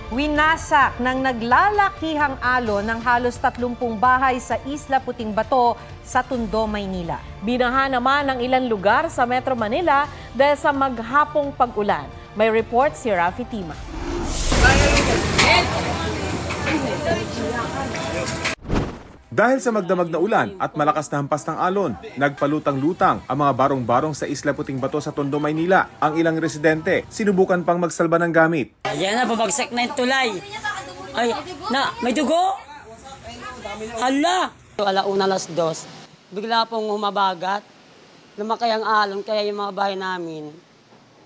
Winasak ng naglalakihang alon ng halos 30 bahay sa Isla Puting Bato sa Tondo, Maynila. Binaha naman ang ilang lugar sa Metro Manila dahil sa maghapong pag-ulan. May report si Rafi Tima. Dahil sa magdamag na ulan at malakas na hampas ng alon, nagpalutang-lutang ang mga barong-barong sa Isla Puting Bato sa Tondo, Maynila. Ang ilang residente, sinubukan pang magsalba ng gamit. Ayan na, babagsak na yung tulay. Ay, may dugo? Hala! Alauna, alas 2, bigla pong humabagat. Lumakay ang alon, kaya yung mga bahay namin,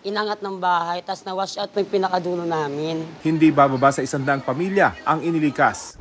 inangat ng bahay, tapos na-wash out po yung pinakadulo namin. Hindi bababa sa 100 pamilya ang inilikas.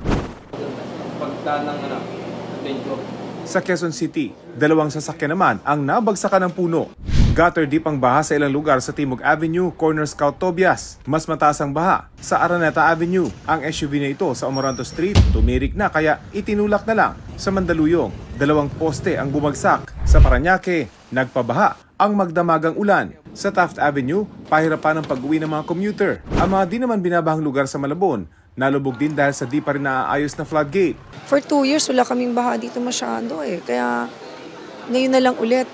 Sa Quezon City, 2 sasakyan naman ang nabagsakan ng puno. Gutter deep ang baha sa ilang lugar sa Timog Avenue, corner Scout Tobias. Mas mataas ang baha sa Araneta Avenue. Ang SUV na ito sa Amoranto Street tumirik na kaya itinulak na lang. Sa Mandaluyong, 2 poste ang bumagsak. Sa Parañaque, nagpabaha ang magdamagang ulan. Sa Taft Avenue, pahirapan ang pag-uwi ng mga commuter. Ang mga di naman binabahang lugar sa Malabon, nalubog din dahil sa di pa rin naaayos na floodgate. For 2 years, wala kaming baha dito masyado Kaya ngayon na lang ulit.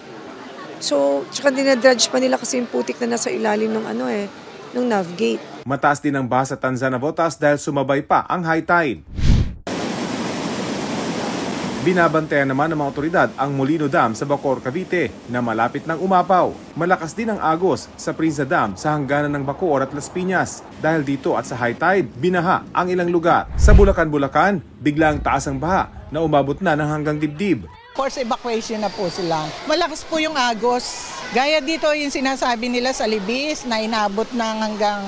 So, tsaka dinadredge pa nila kasi yung putik na nasa ilalim ng ng navigate. Mataas din ang baha sa Tanza Navotas dahil sumabay pa ang high tide. Binabantayan naman ng mga otoridad ang Molino Dam sa Bacoor, Cavite na malapit ng umapaw. Malakas din ang agos sa Prinza Dam sa hangganan ng Bacoor at Las Piñas. Dahil dito at sa high tide, binaha ang ilang lugar. Sa Bulacan, biglang taas ang baha na umabot na ng hanggang dibdib. Force evacuation na po sila. Malakas po yung agos. Gaya dito yung sinasabi nila sa Libis na inabot ng hanggang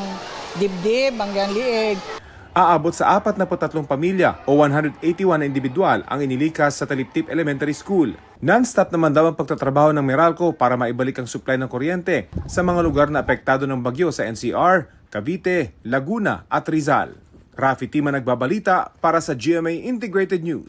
dibdib, hanggang liig. Aabot sa 43 pamilya o 181 na individual ang inilikas sa Taliptip Elementary School. Non-stop naman daw ang pagtatrabaho ng Meralco para maibalik ang supply ng kuryente sa mga lugar na apektado ng bagyo sa NCR, Cavite, Laguna at Rizal. Rafi Tima nagbabalita para sa GMA Integrated News.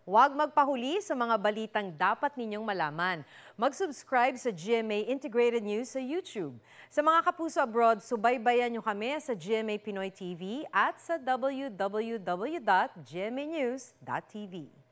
Huwag magpahuli sa mga balitang dapat ninyong malaman. Mag-subscribe sa GMA Integrated News sa YouTube. Sa mga kapuso abroad, subaybayan nyo kami sa GMA Pinoy TV at sa www.gmanews.tv.